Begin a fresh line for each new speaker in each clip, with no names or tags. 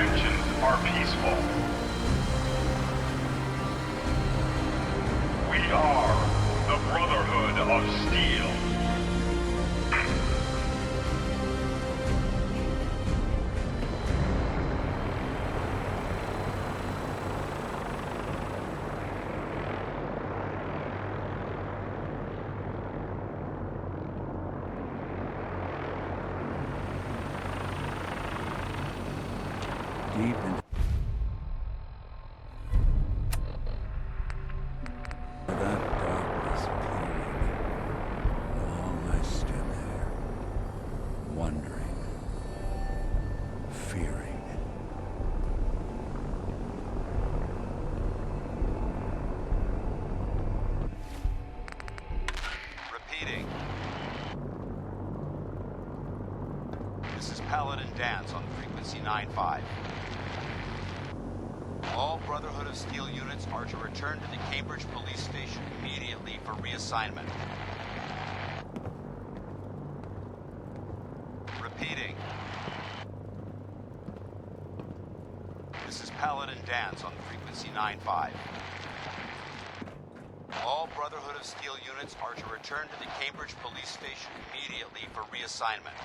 intentions are peaceful. We are the Brotherhood of Steel.
Deep into that darkness period, long I stood there, wondering, fearing.
Repeating. This is Paladin Dance on frequency 9-5. All Brotherhood of Steel units are to return to the Cambridge Police Station immediately for reassignment. Repeating. This is Paladin Dance on frequency 9-5. All Brotherhood of Steel units are to return to the Cambridge Police Station immediately for reassignment.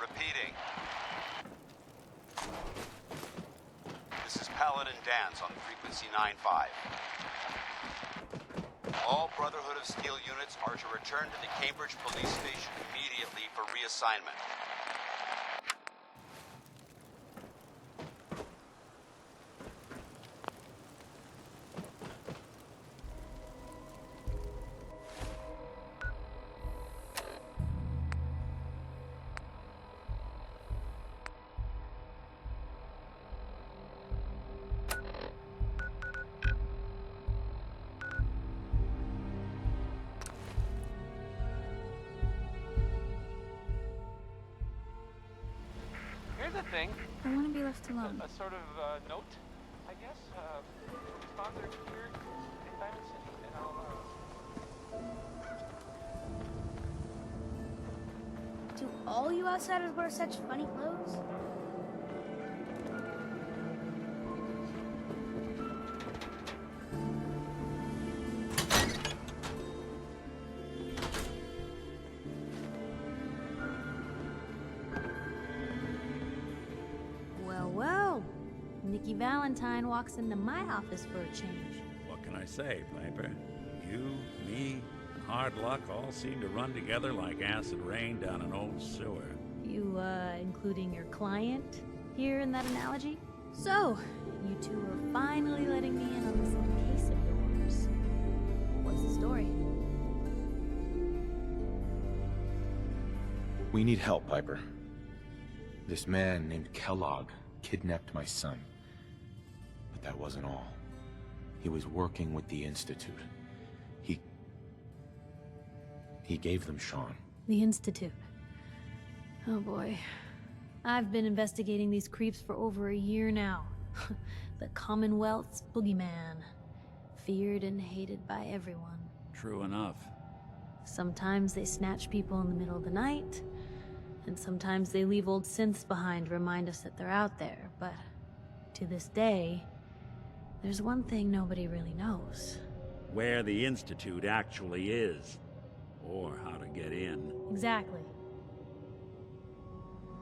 Repeating. This is Paladin Dance on frequency 9-5. All Brotherhood of Steel units are to return to the Cambridge Police Station immediately for reassignment.
Here's the thing.
I want to be left alone.
A sort of note, I guess. Responder here in Diamond City, and I'll.
Do all you outsiders wear such funny clothes? Well, Nikki Valentine walks into my office for a change.
What can I say, Piper? You, me, hard luck all seem to run together like acid rain down an old sewer.
You, including your client here in that analogy? So, you two are finally letting me in on this little case of yours. What's the story?
We need help, Piper. This man named Kellogg kidnapped my son. But that wasn't all. He was working with the Institute. He gave them Sean.
The Institute. Oh boy. I've been investigating these creeps for over a year now. The Commonwealth's boogeyman. Feared and hated by everyone.
True enough.
Sometimes they snatch people in the middle of the night, and sometimes they leave old synths behind to remind us that they're out there, but to this day, there's one thing nobody really knows.
Where the Institute actually is. Or how to get in.
Exactly.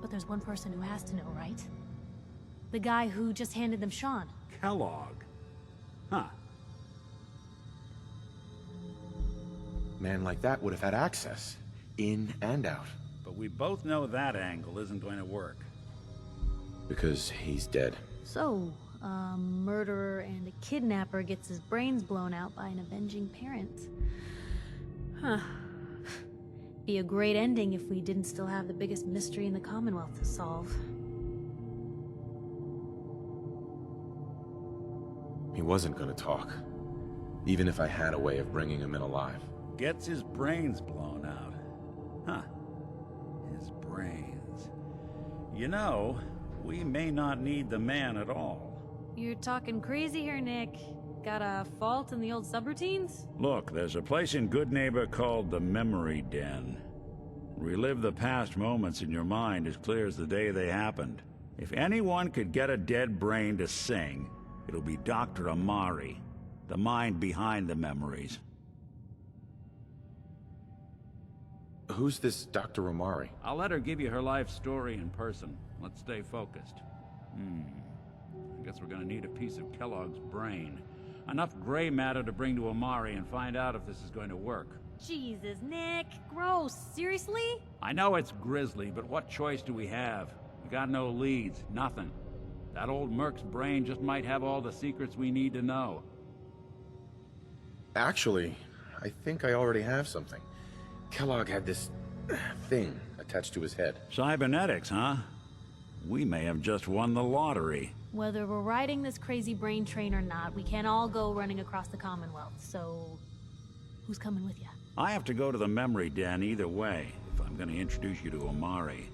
But there's one person who has to know, right? The guy who just handed them Sean.
Kellogg. Huh.
Man like that would have had access, in and out.
But we both know that angle isn't going to work.
Because he's dead.
So, a murderer and a kidnapper gets his brains blown out by an avenging parent. Huh. Be a great ending if we didn't still have the biggest mystery in the Commonwealth to solve.
He wasn't gonna talk. Even if I had a way of bringing him in alive.
Gets his brains blown out. Huh. His brains. You know, we may not need the man at all.
You're talking crazy here, Nick. Got a fault in the old subroutines?
Look, there's a place in Good Neighbor called the Memory Den. Relive the past moments in your mind as clear as the day they happened. If anyone could get a dead brain to sing, it'll be Dr. Amari, the mind behind the memories.
Who's this Dr. Amari?
I'll let her give you her life story in person. Let's stay focused. I guess we're gonna need a piece of Kellogg's brain. Enough gray matter to bring to Amari and find out if this is going to work.
Jesus, Nick. Gross. Seriously?
I know it's grisly, but what choice do we have? We got no leads, nothing. That old Merc's brain just might have all the secrets we need to know.
Actually, I think I already have something. Kellogg had this thing attached to his head.
Cybernetics, huh? We may have just won the lottery.
Whether we're riding this crazy brain train or not, we can't all go running across the Commonwealth, so... who's coming with you?
I have to go to the memory den either way, if I'm going to introduce you to Amari.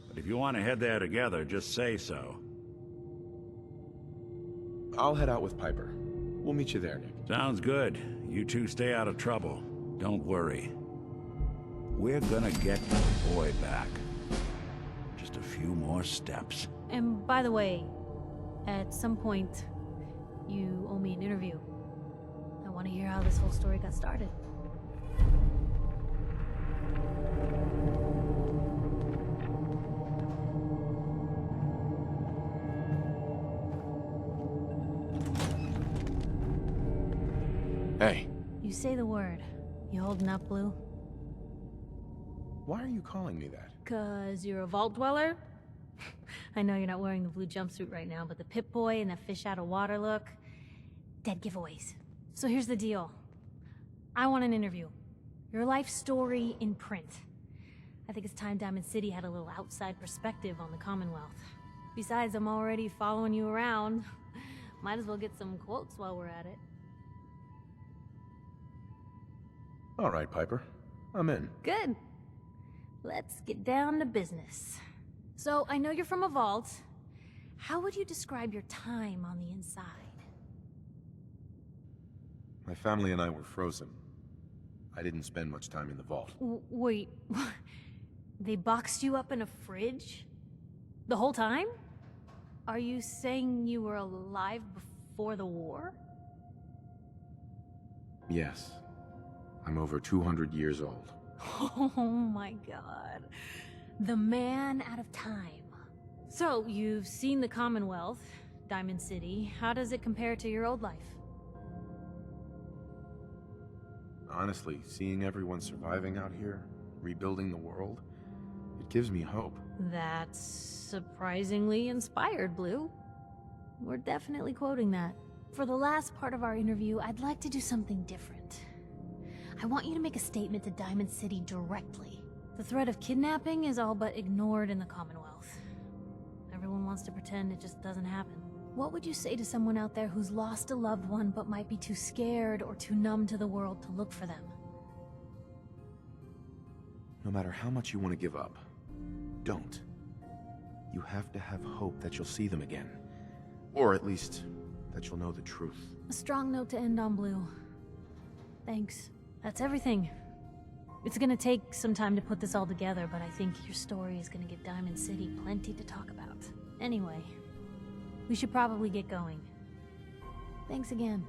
But if you want to head there together, just say so.
I'll head out with Piper. We'll meet you there, Nick.
Sounds good. You two stay out of trouble. Don't worry. We're gonna get the boy back. Just a few more steps.
And by the way, at some point, you owe me an interview. I want to hear how this whole story got started.
Hey.
You say the word. You holding up, Blue?
Why are you calling me that?
'Cause you're a vault dweller? I know you're not wearing the blue jumpsuit right now, but the Pip-Boy and the fish out of water look... dead giveaways. So here's the deal. I want an interview. Your life story in print. I think it's time Diamond City had a little outside perspective on the Commonwealth. Besides, I'm already following you around. Might as well get some quotes while we're at it.
All right, Piper. I'm in.
Good. Let's get down to business. So, I know you're from a vault. How would you describe your time on the inside?
My family and I were frozen. I didn't spend much time in the vault.
Wait, they boxed you up in a fridge? The whole time? Are you saying you were alive before the war?
Yes. I'm over 200 years old.
Oh my god. The man out of time. So, you've seen the Commonwealth, Diamond City. How does it compare to your old life?
Honestly, seeing everyone surviving out here, rebuilding the world, it gives me hope.
That's surprisingly inspired, Blue. We're definitely quoting that. For the last part of our interview, I'd like to do something different. I want you to make a statement to Diamond City directly. The threat of kidnapping is all but ignored in the Commonwealth. Everyone wants to pretend it just doesn't happen. What would you say to someone out there who's lost a loved one but might be too scared or too numb to the world to look for them?
No matter how much you want to give up, don't. You have to have hope that you'll see them again. Or at least, that you'll know the truth.
A strong note to end on, Blue. Thanks. That's everything. It's gonna take some time to put this all together, but I think your story is gonna give Diamond City plenty to talk about. Anyway, we should probably get going. Thanks again.